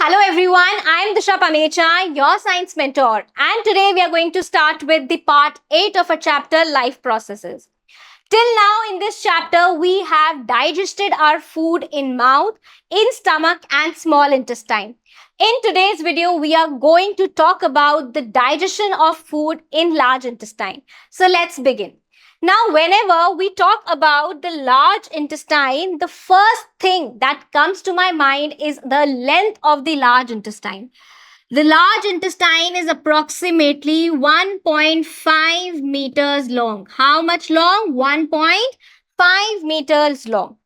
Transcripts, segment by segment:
Hello everyone, I am Disha Pamecha, your science mentor, and today we are going to start with the part 8 of a chapter, Life Processes. Till now in this chapter, we have digested our food in mouth, in stomach and small intestine. In today's video, we are going to talk about the digestion of food in large intestine. So let's begin. Now, whenever we talk about the large intestine, the first thing that comes to my mind is the length of the large intestine. The large intestine is approximately 1.5 meters long. How much long? 1.5 meters long.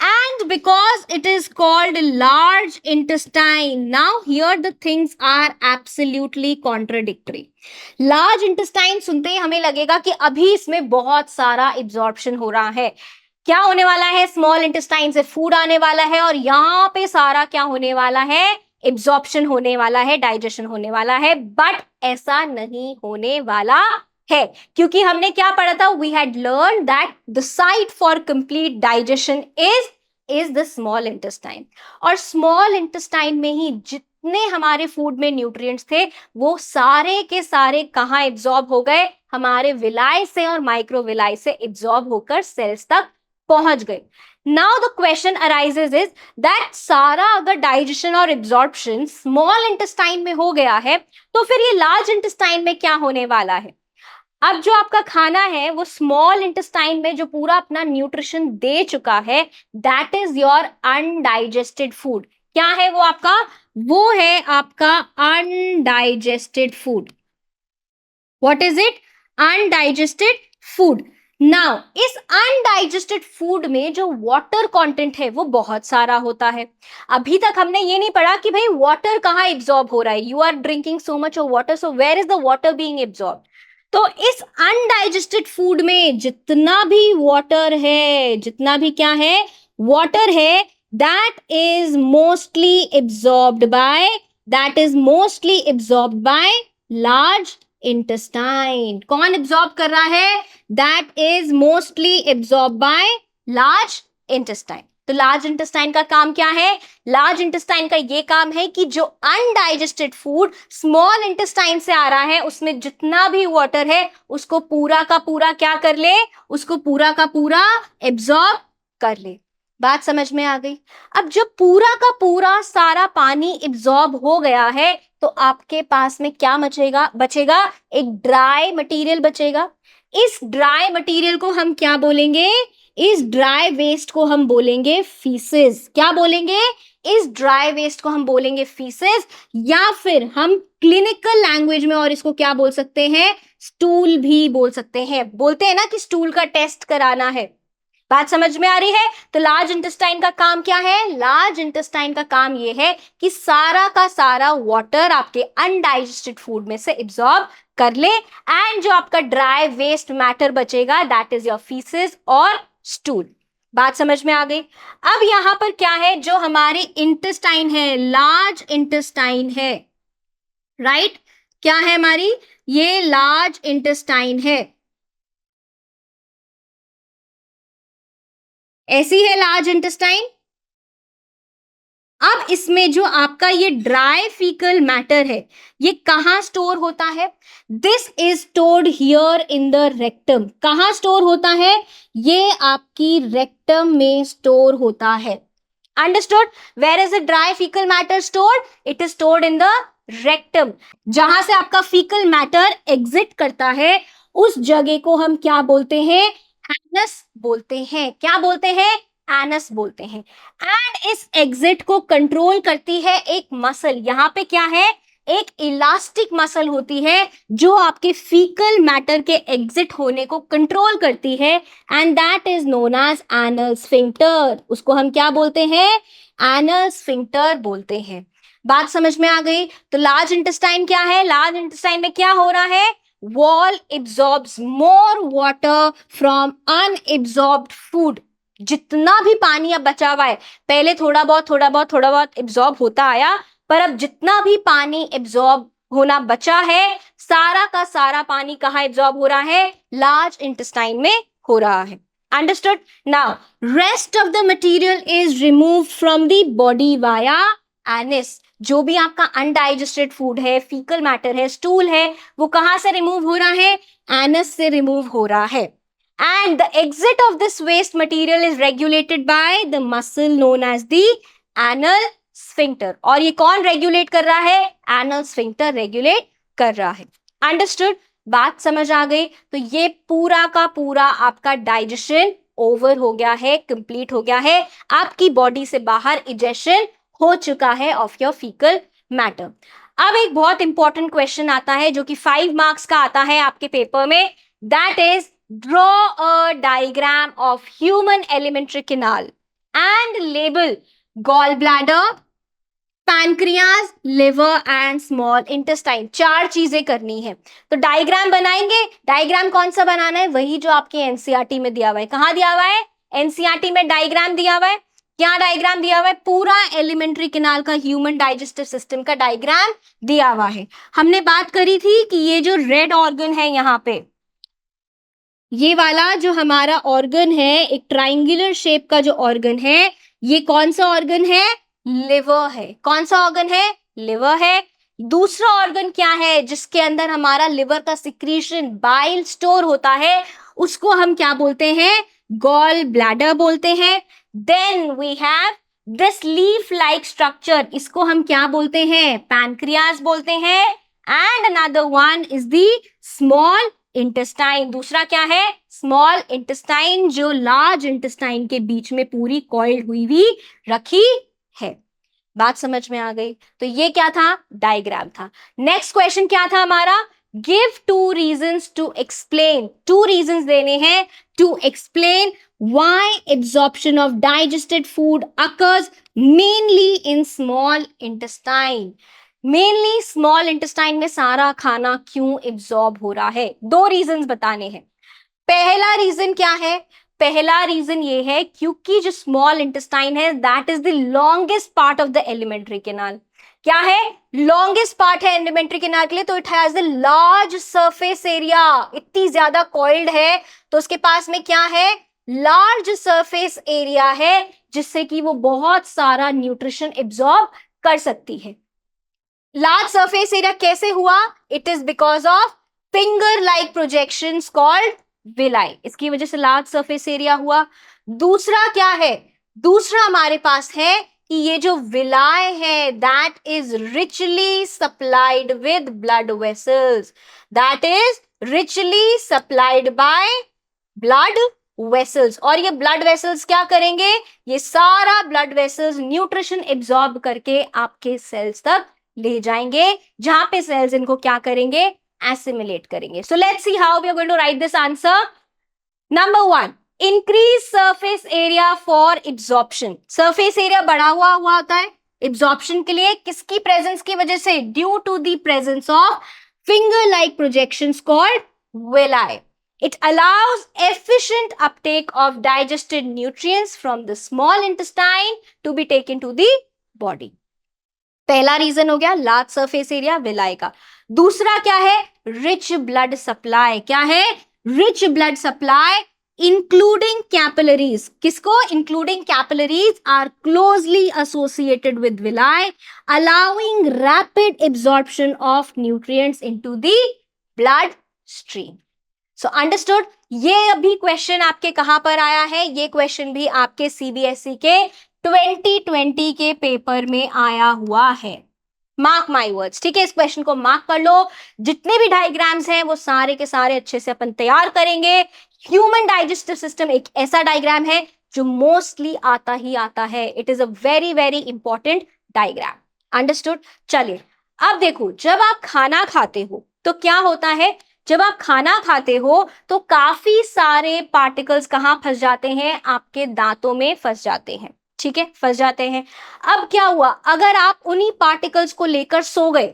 And because it is called large intestine, now here the things are absolutely contradictory. Large intestine सुनते ही हमें लगेगा कि अभी इसमें बहुत सारा absorption हो रहा है. क्या होने वाला है? स्मॉल इंटेस्टाइन से फूड आने वाला है और यहाँ पे सारा क्या होने वाला है? एब्जॉर्प्शन होने वाला है, डाइजेशन होने वाला है. बट ऐसा नहीं होने वाला है, क्योंकि हमने क्या पढ़ा था? We had learn that the site for complete digestion is the small intestine. और स्मॉल इंटेस्टाइन में ही जितने हमारे फूड में न्यूट्रिएंट्स थे वो सारे के सारे कहाँ एब्जॉर्ब हो गए? हमारे विलाई से और माइक्रोविलाई से एब्जॉर्ब होकर सेल्स तक पहुंच गए. Now the question arises is that सारा अगर डाइजेशन और एब्जॉर्प्शन स्मॉल इंटेस्टाइन में हो गया है तो फिर ये लार्ज इंटेस्टाइन में क्या होने वाला है? अब जो आपका खाना है वो स्मॉल इंटेस्टाइन में जो पूरा अपना न्यूट्रिशन दे चुका है, that is your undigested food. क्या है वो आपका? वो है आपका undigested food. What is it? Undigested food. Now इस अनडाइजेस्टेड फूड में जो वाटर कंटेंट है वो बहुत सारा होता है. अभी तक हमने ये नहीं पढ़ा कि भाई वाटर कहाँ एब्जॉर्ब हो रहा है. You are drinking so much of water, so where is the water being absorb? तो इस अनडाइजेस्टेड फूड में जितना भी वाटर है, जितना भी क्या है? वाटर है, that is mostly absorbed by large intestine. कौन एब्जॉर्ब कर रहा है? That is mostly absorb by large intestine. तो लार्ज इंटेस्टाइन का काम क्या है? लार्ज इंटेस्टाइन का ये काम है कि जो अनडाइजेस्टेड फूड स्मॉल इंटेस्टाइन से आ रहा है उसमें जितना भी वाटर है उसको पूरा का पूरा क्या कर ले? उसको पूरा का पूरा एब्जॉर्ब कर ले. बात समझ में आ गई? अब जब पूरा का पूरा सारा पानी एब्जॉर्ब हो गया है तो आपके पास में क्या बचेगा? एक ड्राई मटेरियल बचेगा. इस ड्राई मटेरियल को हम क्या बोलेंगे? इस ड्राई वेस्ट को हम बोलेंगे फीसेस. क्या बोलेंगे? इस ड्राई वेस्ट को हम बोलेंगे फीसेस, या फिर हम क्लिनिकल लैंग्वेज में और इसको क्या बोल सकते हैं? स्टूल भी बोल सकते हैं. बोलते हैं ना कि स्टूल का टेस्ट कराना है. बात समझ में आ रही है? तो लार्ज इंटेस्टाइन का काम क्या है? लार्ज इंटेस्टाइन का काम ये है कि सारा का सारा वाटर आपके अनडाइजेस्टेड फूड में से एब्जॉर्ब कर ले, एंड जो आपका ड्राई वेस्ट मैटर बचेगा दैट इज योर फीसेस और स्टूल. बात समझ में आ गई? अब यहां पर क्या है? जो हमारी इंटेस्टाइन है, लार्ज इंटेस्टाइन है, राइट? क्या है हमारी? ये लार्ज इंटेस्टाइन है. ऐसी है लार्ज इंटेस्टाइन. अब इसमें जो आपका ये ड्राई फीकल मैटर है ये कहाँ स्टोर होता है? This is stored here in the rectum. कहाँ स्टोर होता है? ये आपकी रेक्टम में स्टोर होता है. Understood? Where is the dry faecal matter stored? It is stored in the rectum. जहां से आपका फीकल मैटर एग्जिट करता है उस जगह को हम क्या बोलते हैं? एनस बोलते हैं. क्या बोलते हैं? एनस बोलते हैं. एंड इस एग्जिट को कंट्रोल करती है एक मसल. यहां पे क्या है? एक इलास्टिक मसल होती है जो आपके फीकल मैटर के एग्जिट होने को कंट्रोल करती है, and that is known as anal sphincter. उसको हम क्या बोलते हैं? एनल स्फिंक्टर बोलते हैं. बात समझ में आ गई? तो लार्ज इंटेस्टाइन क्या है? लार्ज इंटेस्टाइन में क्या हो रहा है? Wall absorbs more water from unabsorbed food. जितना भी पानी अब बचा हुआ है, पहले थोड़ा बहुत एब्जॉर्ब होता आया, पर अब जितना भी पानी एब्जॉर्ब होना बचा है सारा का सारा पानी कहाँ एब्जॉर्ब हो रहा है? लार्ज इंटेस्टाइन में हो रहा है. Understood? Now, rest of the material is removed from the body via anus. जो भी आपका अनडाइजेस्टेड फूड है, फीकल मैटर है, स्टूल है, वो कहाँ से रिमूव हो रहा है? एनस से रिमूव हो रहा है। And the exit of this waste material is regulated by the muscle known as the anal sphincter. और ये कौन रेगुलेट कर रहा है? एनल स्फिंक्टर रेगुलेट कर रहा है। अंडरस्टूड? बात समझ आ गई? तो ये पूरा का पूरा आपका डाइजेशन ओवर हो गया है, कंप्लीट हो गया है, आपकी बॉडी से बाहर इजेशन हो चुका है ऑफ योर फीकल मैटर। अब एक बहुत इंपॉर्टेंट क्वेश्चन आता है जो कि 5 मार्क्स का आता है आपके पेपर में, that is draw a diagram of human alimentary canal and label gall bladder, pancreas, liver and small intestine. 4 चीजें करनी है, तो डायग्राम बनाएंगे। डायग्राम कौन सा बनाना है? वही जो आपके एनसीईआरटी में दिया हुआ है। कहाँ दिया हुआ है? एनसीईआरटी में डायग्राम दिया हुआ है। क्या डायग्राम दिया हुआ है? पूरा एलिमेंट्री कैनाल का, ह्यूमन डाइजेस्टिव सिस्टम का डायग्राम दिया हुआ है। हमने बात करी थी कि ये जो रेड ऑर्गन है यहाँ पे, ये वाला जो हमारा ऑर्गन है, एक ट्राइंगुलर शेप का जो ऑर्गन है, ये कौन सा ऑर्गन है? लिवर है। कौन सा ऑर्गन है? लिवर है। दूसरा ऑर्गन क्या है जिसके अंदर हमारा लिवर का सिक्रीशन, बाइल स्टोर होता है, उसको हम क्या बोलते हैं? गॉल ब्लैडर बोलते हैं। Then we have this leaf like structure, इसको हम क्या बोलते हैं? पैनक्रियाज बोलते हैं। And another one is the small intestine. दूसरा क्या है? स्मॉल इंटेस्टाइन, जो लार्ज इंटेस्टाइन के बीच में पूरी कॉइल्ड हुई रखी है। बात समझ में आ गई? तो ये क्या था? डायग्राम था। नेक्स्ट क्वेश्चन क्या था हमारा? Give 2 reasons to explain. 2 reasons देने हैं to explain why absorption of digested food occurs mainly in small intestine. Mainly small intestine में सारा खाना क्यों एब्जॉर्ब हो रहा है? 2 रीजंस बताने हैं। पहला रीजन क्या है? पहला रीजन ये है क्योंकि जो स्मॉल इंटेस्टाइन है, that is the longest part of the alimentary canal. क्या है? लॉन्गेस्ट पार्ट है एलिमेंट्री कैनाल के लिए, तो it has the large surface area. इतनी ज्यादा कॉइल्ड है तो उसके पास में क्या है? लार्ज सरफेस एरिया है, जिससे कि वो बहुत सारा न्यूट्रिशन एब्जॉर्ब कर सकती है। लार्ज सरफेस एरिया कैसे हुआ? It is because of finger like projections called villi, इसकी वजह से लार्ज सरफेस एरिया हुआ। दूसरा क्या है? दूसरा हमारे पास है कि ये जो विलाई है, that is richly supplied with blood vessels. That is richly supplied by blood vessels. और ये ब्लड वेसल्स क्या करेंगे? ये सारा ब्लड वेसल्स न्यूट्रिशन एब्जॉर्ब करके आपके सेल्स तक ले जाएंगे, जहां पे सेल्स इनको क्या करेंगे? एसिमिलेट करेंगे। So let's see how we are going to write this answer. Number 1, increase surface area for absorption. Surface area बढ़ा हुआ होता है एब्जॉर्प्शन के लिए, किसकी प्रेजेंस की वजह से? Due to the presence of finger like projections called villi. It allows efficient uptake of digested nutrients from the small intestine to be taken to the body. पहला रीजन हो गया लार्ज सरफेस एरिया विलाई का। दूसरा क्या है? Rich blood supply. क्या है? Rich blood supply including capillaries. किसको? Including capillaries are closely associated with villi, allowing rapid absorption of nutrients into the blood stream. So understood? ये अभी क्वेश्चन आपके कहां पर आया है? ये क्वेश्चन भी आपके सीबीएसई के 2020 के पेपर में आया हुआ है। मार्क माई वर्ड्स, ठीक है? इस क्वेश्चन को मार्क कर लो। जितने भी डायग्राम्स हैं वो सारे के सारे अच्छे से अपन तैयार करेंगे। ह्यूमन डाइजेस्टिव सिस्टम एक ऐसा डायग्राम है जो मोस्टली आता ही आता है। It is a very very important diagram. Understood? चलिए अब देखो, जब आप खाना खाते हो तो क्या होता है? जब आप खाना खाते हो तो काफी सारे पार्टिकल्स कहां फंस जाते हैं? आपके दांतों में फंस जाते हैं। ठीक है, फंस जाते हैं। अब क्या हुआ? अगर आप उन्हीं पार्टिकल्स को लेकर सो गए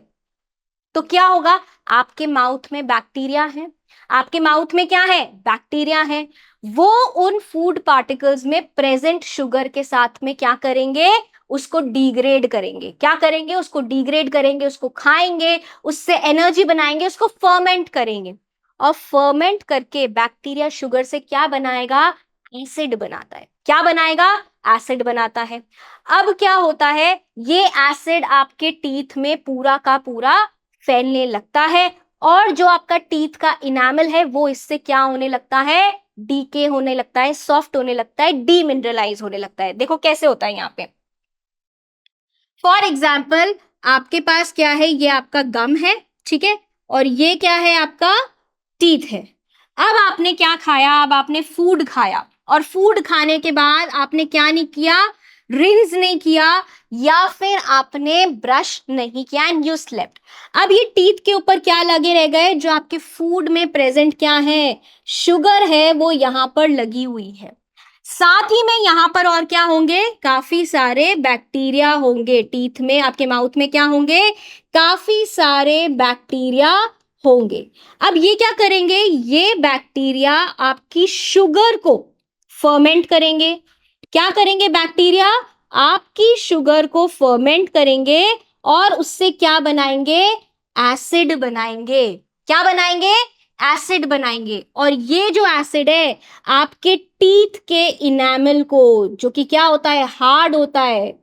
तो क्या होगा? आपके माउथ में बैक्टीरिया है। आपके माउथ में क्या है? बैक्टीरिया है। वो उन फूड पार्टिकल्स में प्रेजेंट शुगर के साथ में क्या करेंगे? उसको डिग्रेड करेंगे। क्या करेंगे? उसको डिग्रेड करेंगे, उसको खाएंगे, उससे एनर्जी बनाएंगे, उसको फर्मेंट करेंगे। और फर्मेंट करके बैक्टीरिया शुगर से क्या बनाएगा? एसिड बनाता है। क्या बनाएगा? एसिड बनाता है। अब क्या होता है, ये एसिड आपके टीथ में पूरा का पूरा फैलने लगता है और जो आपका टीथ का इनामल है वो इससे क्या होने लगता है, डीके होने लगता है, सॉफ्ट होने लगता है, डीमिनरलाइज होने लगता है। देखो कैसे होता है यहाँ पे। फॉर एग्जाम्पल आपके पास क्या है, ये आपका गम है, ठीक है, और ये क्या है, आपका टीथ है। अब आपने क्या खाया, अब आपने फूड खाया और फूड खाने के बाद आपने क्या नहीं किया, रिंस नहीं किया या फिर आपने ब्रश नहीं किया एंड यू स्लेप्ट। अब ये टीथ के ऊपर क्या लगे रह गए, जो आपके फूड में प्रेजेंट क्या है, शुगर है, वो यहाँ पर लगी हुई है। साथ ही में यहाँ पर और क्या होंगे, काफी सारे बैक्टीरिया होंगे टीथ में, आपके माउथ में क्या होंगे, काफी सारे बैक्टीरिया होंगे। अब ये क्या करेंगे, ये बैक्टीरिया आपकी शुगर को फर्मेंट करेंगे। क्या करेंगे बैक्टीरिया, आपकी शुगर को फर्मेंट करेंगे और उससे क्या बनाएंगे, एसिड बनाएंगे। क्या बनाएंगे, एसिड बनाएंगे। और ये जो एसिड है आपके टीथ के इनामल को, जो कि क्या होता है, हार्ड होता है,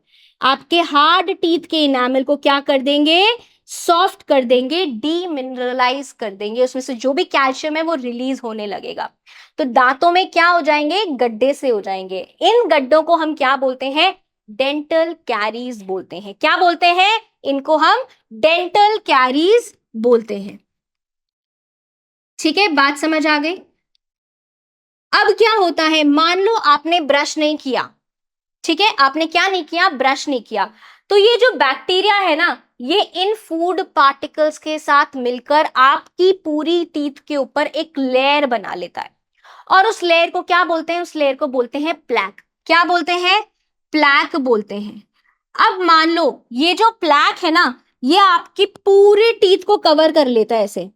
आपके हार्ड टीथ के इनामल को क्या कर देंगे, सॉफ्ट कर देंगे, डीमिनरलाइज कर देंगे। उसमें से जो भी कैल्शियम है वो रिलीज होने लगेगा। तो दांतों में क्या हो जाएंगे, गड्ढे से हो जाएंगे। इन गड्ढों को हम क्या बोलते हैं, डेंटल कैरीज बोलते हैं। क्या बोलते हैं, इनको हम डेंटल कैरीज बोलते हैं। ठीक है, बात समझ आ गई। अब क्या होता है, मान लो आपने ब्रश नहीं किया, ठीक है, आपने क्या नहीं किया, ब्रश नहीं किया, तो ये जो बैक्टीरिया है ना, ये इन फूड पार्टिकल्स के साथ मिलकर आपकी पूरी टीथ के ऊपर एक लेयर बना लेता है और उस लेयर को क्या बोलते हैं, उस लेयर को बोलते हैं प्लैक। क्या बोलते हैं, प्लैक बोलते हैं। अब मान लो ये जो प्लैक है ना, ये आपकी पूरी टीथ को कवर कर लेता है ऐसे।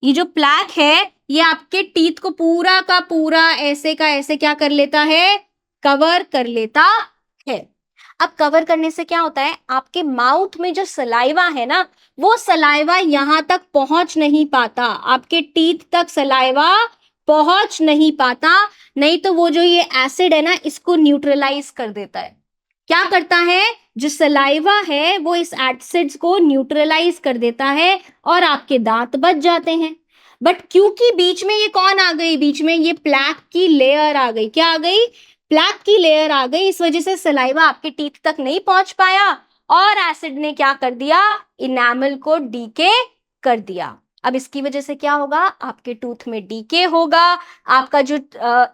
ये जो प्लैक है ये आपके टीथ को पूरा का पूरा ऐसे का ऐसे क्या कर लेता है, कवर कर लेता है। अब कवर करने से क्या होता है, आपके माउथ में जो सलाइवा है ना, वो सलाइवा यहां तक पहुंच नहीं पाता, आपके टीथ तक सलाइवा पहुंच नहीं पाता। नहीं तो वो जो ये एसिड है ना, इसको न्यूट्रलाइज कर देता है। क्या करता है, जो सलाइवा है वो इस एसिड्स को न्यूट्रलाइज कर देता है और आपके दांत बच जाते हैं। बट क्योंकि बीच में ये कौन आ गई, बीच में ये प्लैक की लेयर आ गई। क्या आ गई, प्लैक की लेयर आ गई। इस वजह से सलाइवा आपके टीथ तक नहीं पहुंच पाया और एसिड ने क्या कर दिया, इनामल को डीके कर दिया। अब इसकी वजह से क्या होगा, आपके टूथ में डीके होगा, आपका जो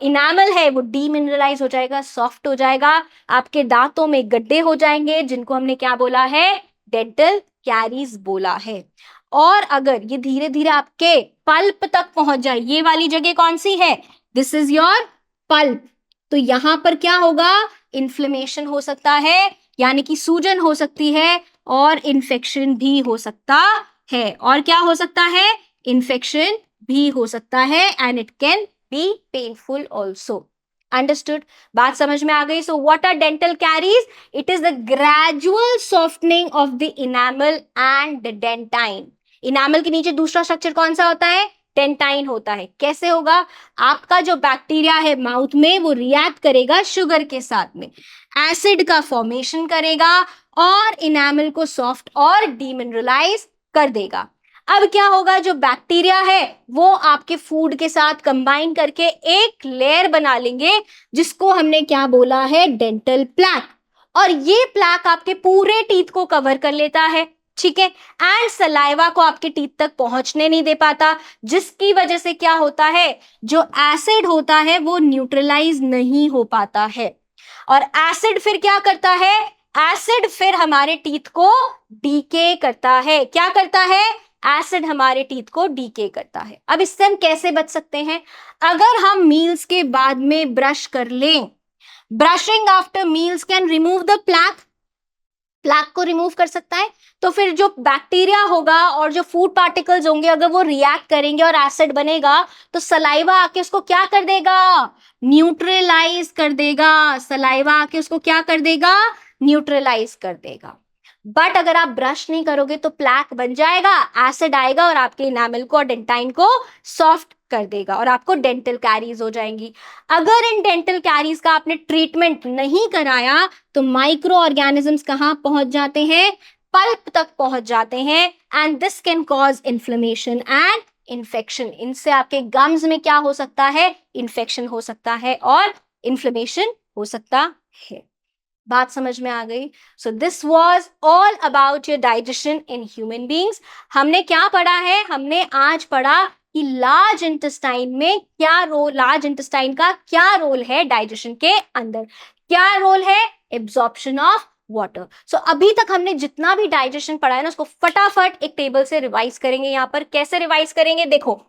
इनामल है वो डीमिनरलाइज हो जाएगा, सॉफ्ट हो जाएगा, आपके दांतों में गड्ढे हो जाएंगे, जिनको हमने क्या बोला है, डेंटल कैरीज बोला है। और अगर ये धीरे धीरे आपके पल्प तक पहुंच जाए, ये वाली जगह कौन सी है, दिस इज योर पल्प, तो यहां पर क्या होगा, इन्फ्लेमेशन हो सकता है, यानी कि सूजन हो सकती है और इन्फेक्शन भी हो सकता है। और क्या हो सकता है, इन्फेक्शन भी हो सकता है and it can be painful also. Understood, बात समझ में आ गई। So what are dental caries, it is the gradual softening of the enamel and the dentine. Enamel के नीचे दूसरा स्ट्रक्चर कौन सा होता है, डेंटाइन होता है। कैसे होगा, आपका जो बैक्टीरिया है माउथ में वो रिएक्ट करेगा शुगर के साथ में, एसिड का फॉर्मेशन करेगा और इनामल को सॉफ्ट और डीमिनरलाइज कर देगा। अब क्या होगा, जो बैक्टीरिया है वो आपके फूड के साथ कंबाइन करके एक लेयर बना लेंगे, जिसको हमने क्या बोला है, डेंटल प्लैक। और ये प्लैक आपके पूरे टीथ को कवर कर लेता है, ठीक है, एंड सलाइवा को आपके टीथ तक पहुंचने नहीं दे पाता, जिसकी वजह से क्या होता है, जो एसिड होता है वो न्यूट्रलाइज नहीं हो पाता है। और एसिड फिर क्या करता है, एसिड फिर हमारे टीथ को डीके करता है। क्या करता है, एसिड हमारे टीथ को डीके करता है। अब इससे हम कैसे बच सकते हैं, अगर हम मील्स के बाद में ब्रश कर लें, brushing after meals can remove the plaque, plaque को रिमूव कर सकता है। तो फिर जो बैक्टीरिया होगा और जो फूड पार्टिकल्स होंगे, अगर वो रिएक्ट करेंगे और एसिड बनेगा, तो सलाइवा आके उसको क्या कर देगा, न्यूट्रलाइज कर देगा। सलाइवा आके उसको क्या कर देगा, न्यूट्रलाइज कर देगा। बट अगर आप ब्रश नहीं करोगे तो प्लैक बन जाएगा, एसिड आएगा और आपके इनामल को और डेंटाइन को सॉफ्ट कर देगा और आपको डेंटल कैरीज हो जाएंगी। अगर इन डेंटल कैरीज का आपने ट्रीटमेंट नहीं कराया तो माइक्रो ऑर्गेनिजम्स कहाँ पहुंच जाते हैं, पल्प तक पहुंच जाते हैं, and this can cause inflammation and infection. इनसे आपके गम्स में क्या हो सकता है, इन्फेक्शन हो सकता है और इन्फ्लेमेशन हो सकता है। बात समझ में आ गई? So this was all about your digestion in human beings. हमने क्या पढ़ा है, हमने आज पढ़ा कि लार्ज इंटेस्टाइन में क्या रोल, लार्ज इंटेस्टाइन का क्या रोल है डाइजेशन के अंदर, क्या रोल है, एब्जॉर्प्शन ऑफ वाटर। सो अभी तक हमने जितना भी डाइजेशन पढ़ा है ना, उसको फटाफट एक टेबल से रिवाइज करेंगे। यहाँ पर कैसे रिवाइज करेंगे, देखो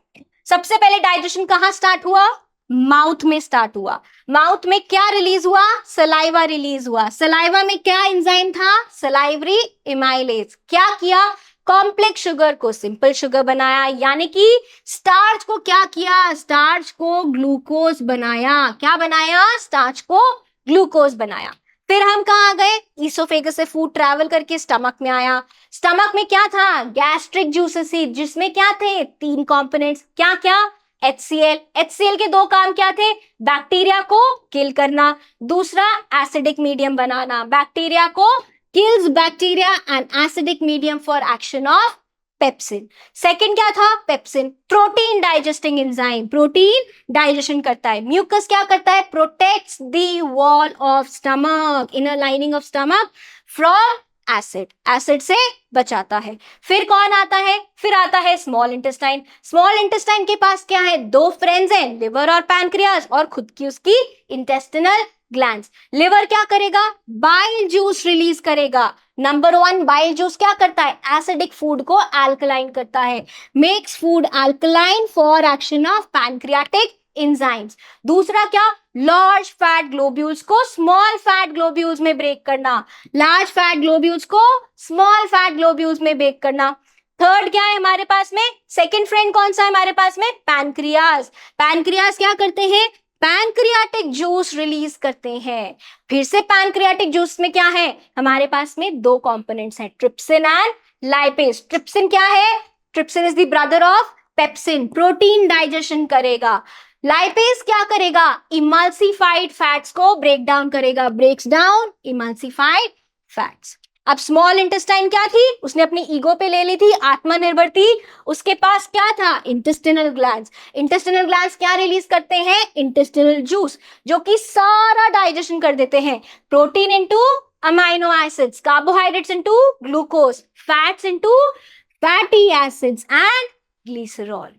सबसे पहले डाइजेशन कहाँ स्टार्ट हुआ, माउथ में स्टार्ट हुआ। माउथ में क्या रिलीज हुआ, सलाइवा रिलीज हुआ। सलाइवा में क्या एंजाइम था, सलाइवरी एमाइलेज। क्या किया, कॉम्प्लेक्स शुगर को सिंपल शुगर बनाया, यानी कि स्टार्च को क्या किया, स्टार्च को ग्लूकोज बनाया। क्या बनाया, स्टार्च को ग्लूकोज बनाया। फिर हम कहाँ आ गए, ईसोफेगस से फूड ट्रैवल करके स्टमक में आया। स्टमक में क्या था, गैस्ट्रिक जूसेस, जिसमें क्या थे, 3 कंपोनेंट्स। क्या क्या, HCl। HCl के 2 काम क्या थे, बैक्टीरिया को किल करना, दूसरा एसिडिक मीडियम बनाना। बैक्टीरिया को kills bacteria and acidic medium for action of pepsin. Second क्या था, pepsin protein digesting enzyme, protein digestion करता है। म्यूकस क्या करता है, protects the wall of stomach, inner lining of stomach from acid, acid से बचाता है। फिर कौन आता है, फिर आता है स्मॉल इंटेस्टाइन। स्मॉल इंटेस्टाइन के पास क्या है, 2 फ्रेंड्स हैं, लिवर और पैनक्रियाज, और खुद की उसकी इंटेस्टिनल ग्लैंड्स। लिवर क्या करेगा, बाइल जूस रिलीज करेगा। नंबर 1 बाइल जूस क्या करता है, एसिडिक फूड को अल्कलाइन करता है, makes food alkaline for action of pancreatic enzymes. दूसरा क्या, लार्ज फैट ग्लोब्यूल्स को स्मॉल फैट ग्लोब्यूल्स में ब्रेक करना, लार्ज फैट ग्लोब्यूल्स को स्मॉल फैट ग्लोब्यूल्स में ब्रेक करना। थर्ड क्या है हमारे पास में, सेकंड फ्रेंड कौन सा है हमारे पास में, पैनक्रियाज। पैनक्रियाज क्या करते हैं, पैनक्रियाटिक जूस रिलीज करते हैं। फिर से पैनक्रियाटिक जूस में क्या है, हमारे पास में 2 कंपोनेंट्स हैं, ट्रिप्सिन एंड लाइपेज। ट्रिप्सिन क्या है, trypsin is the brother of pepsin, protein digestion करेगा। लाइपेज क्या करेगा, इमल्सिफाइड फैट्स को ब्रेक डाउन करेगा, ब्रेक्स डाउन इमल्सिफाइड फैट्स। अब स्मॉल इंटेस्टाइन क्या थी, उसने अपनी ईगो पे ले ली थी, आत्मनिर्भर थी, उसके पास क्या था, इंटेस्टिनल ग्लैंड्स। इंटेस्टिनल ग्लैंड्स क्या रिलीज करते हैं, इंटेस्टिनल जूस, जो कि सारा डाइजेशन कर देते हैं। Protein into amino acids, carbohydrates into glucose, fats into fatty acids and glycerol.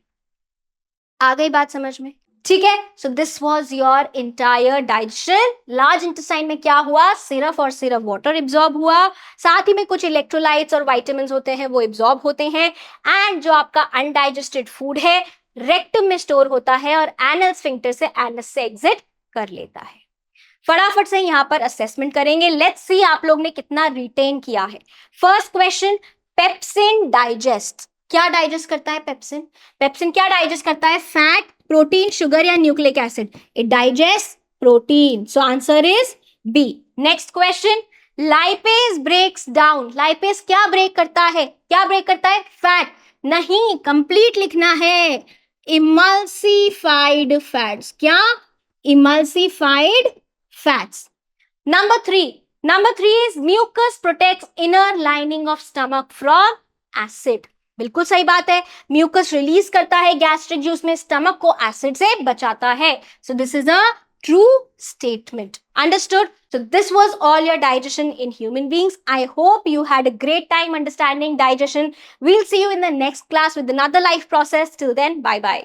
आ गई बात समझ में, ठीक है। So this was your entire digestion. Large intestine में क्या हुआ, सिर्फ और सिर्फ वाटर एब्जॉर्ब हुआ, साथ ही में कुछ इलेक्ट्रोलाइट्स और विटामिन्स होते हैं वो एब्जॉर्ब होते हैं, एंड जो आपका अनडाइजेस्टेड फूड है रेक्टम में स्टोर होता है और एनल स्फिंक्टर से एनस से एग्जिट कर लेता है। फटाफट से यहाँ पर असेसमेंट करेंगे, लेट्स सी आप लोग ने कितना रिटेन किया है। फर्स्ट क्वेश्चन, पेप्सिन डाइजेस्ट, क्या डाइजेस्ट करता है पेप्सिन, पेप्सिन क्या डाइजेस्ट करता है, फैट, प्रोटीन, शुगर या nucleic acid, it digest protein, so answer is B. Next question, lipase breaks down, lipase क्या ब्रेक करता है, क्या ब्रेक करता है, फैट, नहीं कंप्लीट लिखना है, इमल्सिफाइड फैट्स, क्या, emulsified fats. Number 3 is mucus protects inner lining of stomach from acid, बिल्कुल सही बात है, म्यूकस रिलीज करता है गैस्ट्रिक जूस में, स्टमक को एसिड से बचाता है। So this is a true statement, understood. So this was all your digestion in human beings. I hope you had a great time understanding digestion. We'll see you in the next class with another life process. Till then, bye bye.